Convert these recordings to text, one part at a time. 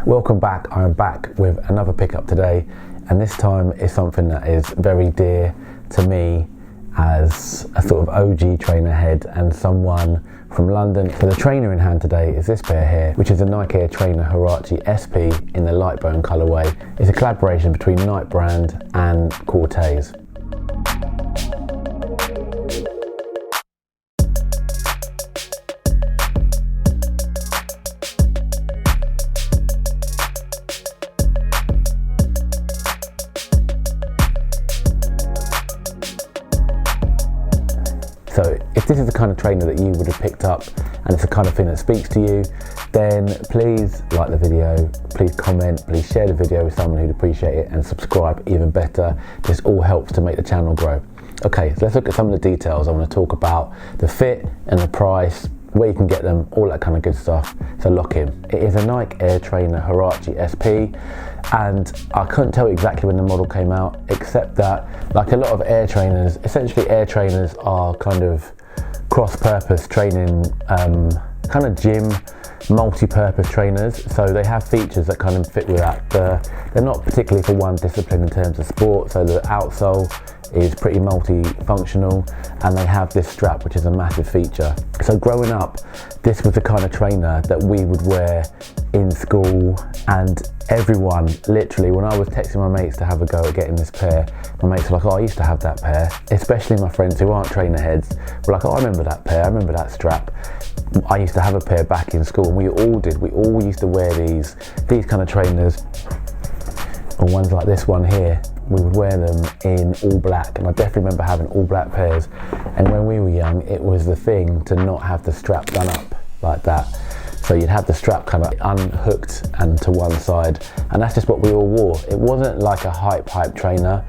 Welcome back. I'm back with another pickup today, and this time is something that is very dear to me as a sort of OG trainer head and someone from London. So the trainer in hand today is this pair here, which is a Nike AIR Trainer Huarache SP in the light bone colourway. It's a collaboration between Nike brand and Corteiz. So if this is the kind of trainer that you would have picked up and it's the kind of thing that speaks to you, then please like the video, please comment, please share the video with someone who'd appreciate it, and subscribe even better. This all helps to make the channel grow. Okay, so let's look at some of the details. I want to talk about the fit and the price, where you can get them, all that kind of good stuff. So lock in. It is a Nike AIR Trainer Huarache SP, and I couldn't tell you exactly when the model came out, except that, like a lot of air trainers, essentially air trainers are kind of cross-purpose training, kind of gym, multi-purpose trainers. So they have features that kind of fit with that. They're not particularly for one discipline in terms of sport. So the outsole is pretty multi-functional, and they have this strap, which is a massive feature. So growing up, this was the kind of trainer that we would wear in school, and everyone, literally, when I was texting my mates to have a go at getting this pair, my mates were like, oh, I used to have that pair. Especially my friends who aren't trainer heads were like, oh, I remember that pair, I remember that strap. I used to have a pair back in school, and we all used to wear these kind of trainers, or ones like this one here. We would wear them in all black, and I definitely remember having all black pairs. And when we were young, it was the thing to not have the strap done up like that. So you'd have the strap kind of unhooked and to one side, and that's just what we all wore. It wasn't like a hype trainer.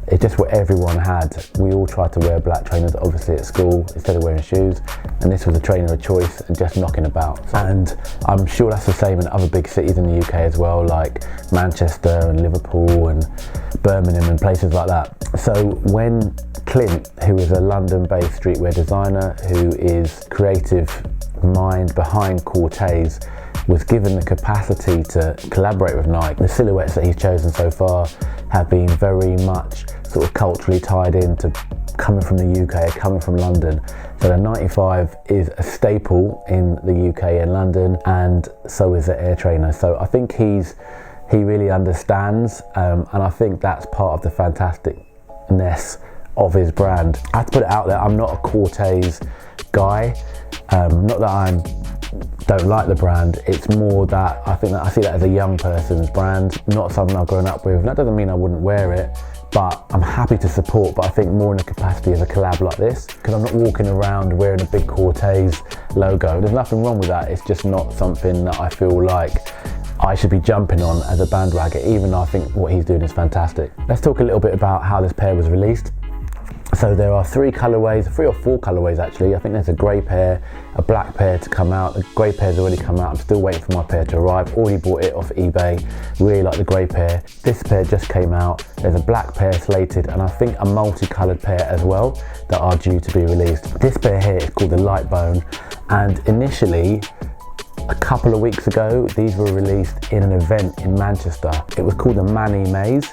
It's just what everyone had. We all tried to wear black trainers, obviously, at school instead of wearing shoes, and this was a trainer of choice and just knocking about. And I'm sure that's the same in other big cities in the UK as well, like Manchester and Liverpool and Birmingham and places like that. So when Clint, who is a London-based streetwear designer, who is creative mind behind Corteiz, was given the capacity to collaborate with Nike, the silhouettes that he's chosen so far have been very much sort of culturally tied into coming from the UK, coming from London. So the 95 is a staple in the UK and London, and so is the AIR Trainer. So I think he really understands, and I think that's part of the fantasticness of his brand. I have to put it out there, I'm not a Corteiz guy. Not that I don't like the brand, it's more that I see that as a young person's brand, not something I've grown up with. And that doesn't mean I wouldn't wear it, but I'm happy to support, but I think more in the capacity of a collab like this, because I'm not walking around wearing a big Corteiz logo. There's nothing wrong with that, it's just not something that I feel like I should be jumping on as a bandwagon, even though I think what he's doing is fantastic. Let's talk a little bit about how this pair was released. So there are three or four colorways actually. I think there's a grey pair, a black pair to come out. The grey pair's already come out. I'm still waiting for my pair to arrive. Already bought it off eBay. Really like the grey pair. This pair just came out. There's a black pair slated, and I think a multicolored pair as well that are due to be released. This pair here is called the Light Bone, and initially, a couple of weeks ago, these were released in an event in Manchester. It was called the Manny Maze.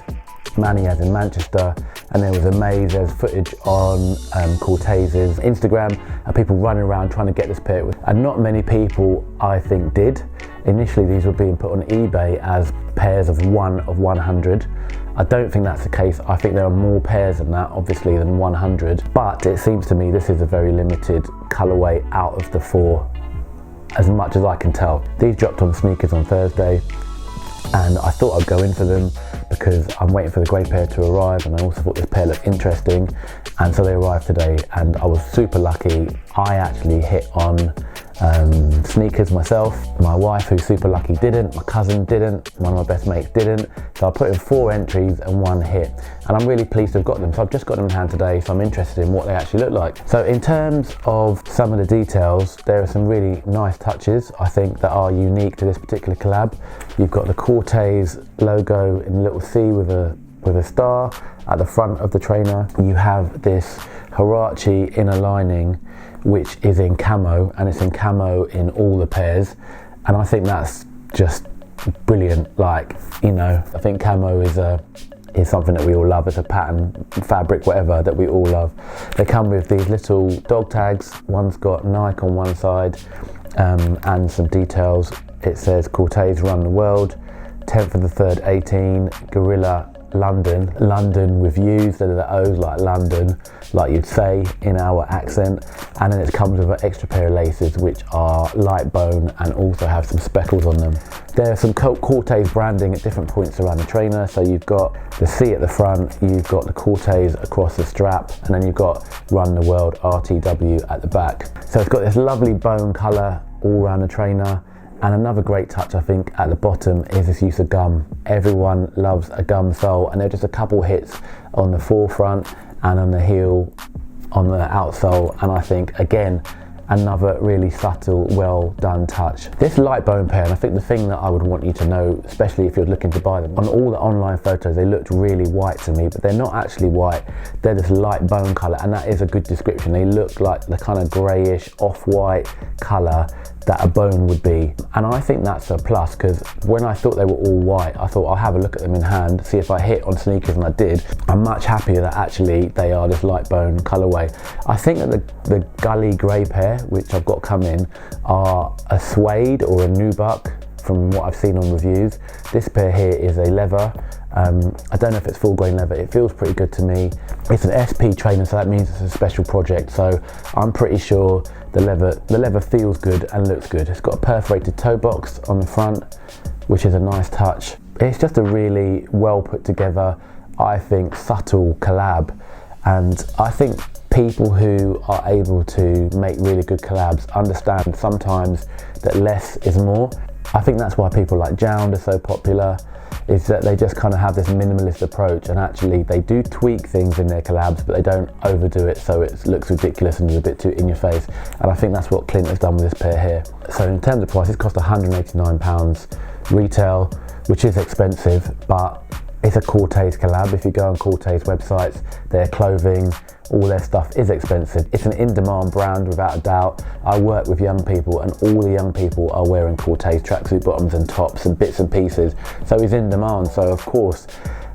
Manny as in Manchester, and there was a maze. There's footage on Corteiz's Instagram of people running around trying to get this pair, and not many people, I think, did. Initially these were being put on eBay as pairs of 1 of 100. I don't think that's the case. I think there are more pairs than that, obviously, than 100, but it seems to me this is a very limited colourway out of the 4, as much as I can tell. These dropped on sneakers on Thursday, and I thought I'd go in for them because I'm waiting for the grey pair to arrive, and I also thought this pair looked interesting, and so they arrived today, and I was super lucky. I actually hit on sneakers myself. My wife, who's super lucky, didn't. My cousin didn't. One of my best mates didn't. So I put in 4 entries and 1 hit, and I'm really pleased to have got them. So I've just got them in hand today, so I'm interested in what they actually look like. So in terms of some of the details, there are some really nice touches, I think, that are unique to this particular collab. You've got the Corteiz logo in a little C with a star at the front of the trainer. You have this Huarache inner lining, which is in camo, and it's in camo in all the pairs, and I think that's just brilliant. Like, you know, I think camo is something that we all love. It's a pattern, fabric, whatever, that we all love. They come with these little dog tags. One's got Nike on one side and some details. It says Corteiz run the world, 10th of the 3rd, 18, Gorilla London. London with U's, they're the O's, like London, like you'd say in our accent. And then it comes with an extra pair of laces, which are light bone and also have some speckles on them. There's some Corteiz branding at different points around the trainer. So you've got the C at the front, you've got the Corteiz across the strap, and then you've got Run the World RTW at the back. So it's got this lovely bone colour all around the trainer. And another great touch, I think, at the bottom is this use of gum. Everyone loves a gum sole, and there are just a couple hits on the forefront and on the heel, on the outsole, and I think, again, another really subtle, well done touch. This light bone pair, and I think the thing that I would want you to know, especially if you're looking to buy them, on all the online photos they looked really white to me, but they're not actually white. They're this light bone colour, and that is a good description. They look like the kind of greyish off-white colour that a bone would be, and I think that's a plus, because when I thought they were all white, I thought I'll have a look at them in hand, see if I hit on sneakers, and I did. I'm much happier that actually they are this light bone colourway. I think that the gully grey pair, which I've got coming, are a suede or a nubuck from what I've seen on reviews. This pair here is a leather. I don't know if it's full grain leather. It feels pretty good to me. It's an SP trainer, so that means it's a special project, so I'm pretty sure the leather feels good and looks good. It's got a perforated toe box on the front, which is a nice touch. It's just a really well put together, I think, subtle collab, and I think people who are able to make really good collabs understand sometimes that less is more. I think that's why people like Jound are so popular, is that they just kind of have this minimalist approach, and actually they do tweak things in their collabs, but they don't overdo it so it looks ridiculous and is a bit too in your face. And I think that's what Clint has done with this pair here. So in terms of price, it cost £189 retail, which is expensive, but it's a Corteiz collab. If you go on Corteiz websites, their clothing, all their stuff is expensive. It's an in-demand brand without a doubt. I work with young people, and all the young people are wearing Corteiz tracksuit bottoms and tops and bits and pieces. So he's in demand, so of course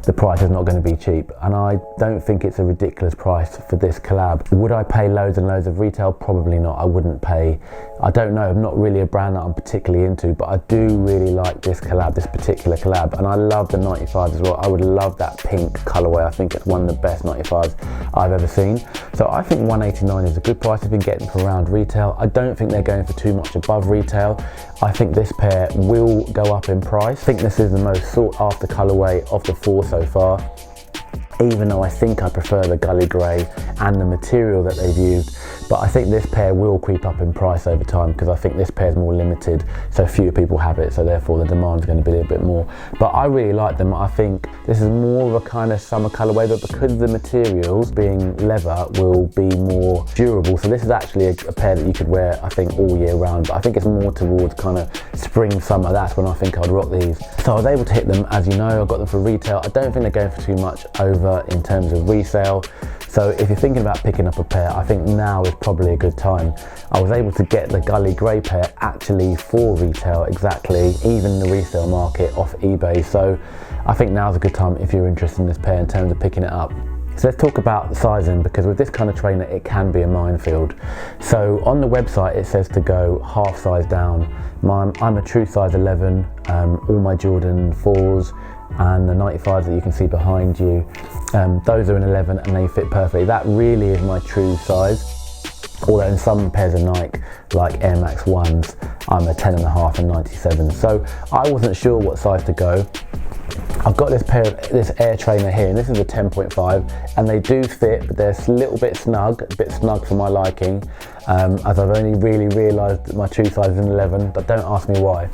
the price is not going to be cheap, and I don't think it's a ridiculous price for this collab. Would I pay loads and loads of retail? Probably not. I wouldn't pay, I don't know, I'm not really a brand that I'm particularly into, but I do really like this collab, this particular collab, and I love the 95s as well. I would love that pink colourway. I think it's one of the best 95s I've ever seen. So I think £189 is a good price if you can get them for around retail. I don't think they're going for too much above retail. I think this pair will go up in price. I think this is the most sought after colourway of the four so far, even though I think I prefer the gully grey and the material that they've used. But I think this pair will creep up in price over time, because I think this pair is more limited, so fewer people have it, so therefore the demand is going to be a little bit more. But I really like them. I think this is more of a kind of summer colourway, but because the materials being leather will be more durable, so this is actually a pair that you could wear, I think, all year round. But I think it's more towards kind of spring, summer. That's when I think I'd rock these. So I was able to hit them, as you know. I got them for retail. I don't think they're going for too much over in terms of resale. So if you're thinking about picking up a pair, I think now is probably a good time. I was able to get the gully grey pair actually for retail, exactly, even the resale market off eBay. So I think now's a good time if you're interested in this pair in terms of picking it up. So let's talk about the sizing, because with this kind of trainer it can be a minefield. So on the website it says to go half size down. I'm a true size 11, all my Jordan 4s and the 95s that you can see behind you, those are an 11 and they fit perfectly. That really is my true size. Although in some pairs of Nike, like Air Max 1s, I'm a 10.5 and 97. So I wasn't sure what size to go. I've got this Air trainer here, and this is a 10.5, and they do fit, but they're a little bit snug, for my liking, as I've only really realised that my true size is an 11, but don't ask me why.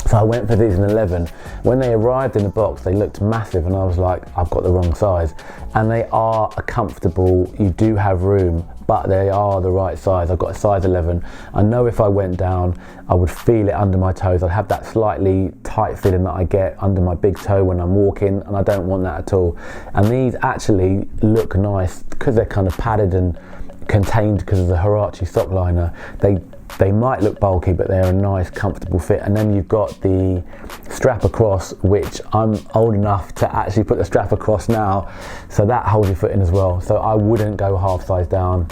So I went for these in 11. When they arrived in the box, they looked massive, and I was like, I've got the wrong size. And they are a comfortable, you do have room, but they are the right size. I've got a size 11. I know if I went down, I would feel it under my toes. I'd have that slightly tight feeling that I get under my big toe when I'm walking, and I don't want that at all. And these actually look nice because they're kind of padded and contained because of the Huarache sock liner. They They might look bulky, but they're a nice, comfortable fit. And then you've got the strap across, which I'm old enough to actually put the strap across now, so that holds your foot in as well. So I wouldn't go half size down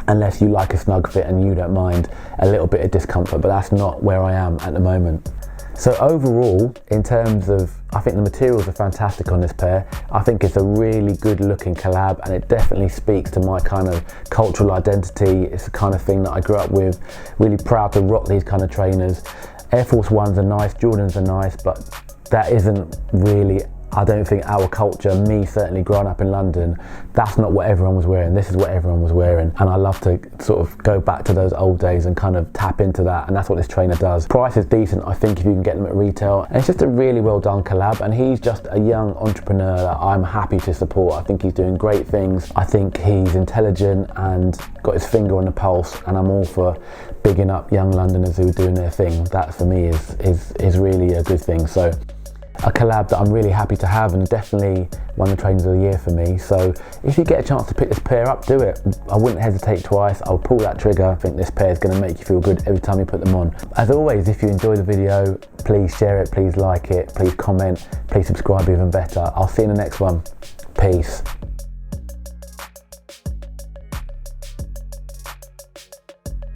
unless you like a snug fit and you don't mind a little bit of discomfort, but that's not where I am at the moment. So overall, in terms of, I think the materials are fantastic on this pair. I think it's a really good looking collab, and it definitely speaks to my kind of cultural identity. It's the kind of thing that I grew up with. Really proud to rock these kind of trainers. Air Force Ones are nice, Jordans are nice, but that isn't really, I don't think, our culture. Me certainly growing up in London, that's not what everyone was wearing. This is what everyone was wearing, and I love to sort of go back to those old days and kind of tap into that, and that's what this trainer does. Price is decent, I think, if you can get them at retail, and it's just a really well done collab, and he's just a young entrepreneur that I'm happy to support. I think he's doing great things. I think he's intelligent and got his finger on the pulse, and I'm all for bigging up young Londoners who are doing their thing. That for me is really a good thing. So a collab that I'm really happy to have, and definitely one of the trainers of the year for me. So if you get a chance to pick this pair up, do it. I wouldn't hesitate twice. I'll pull that trigger. I think this pair is going to make you feel good every time you put them on. As always, if you enjoy the video, please share it, please like it, please comment, please subscribe even better. I'll see you in the next one. Peace.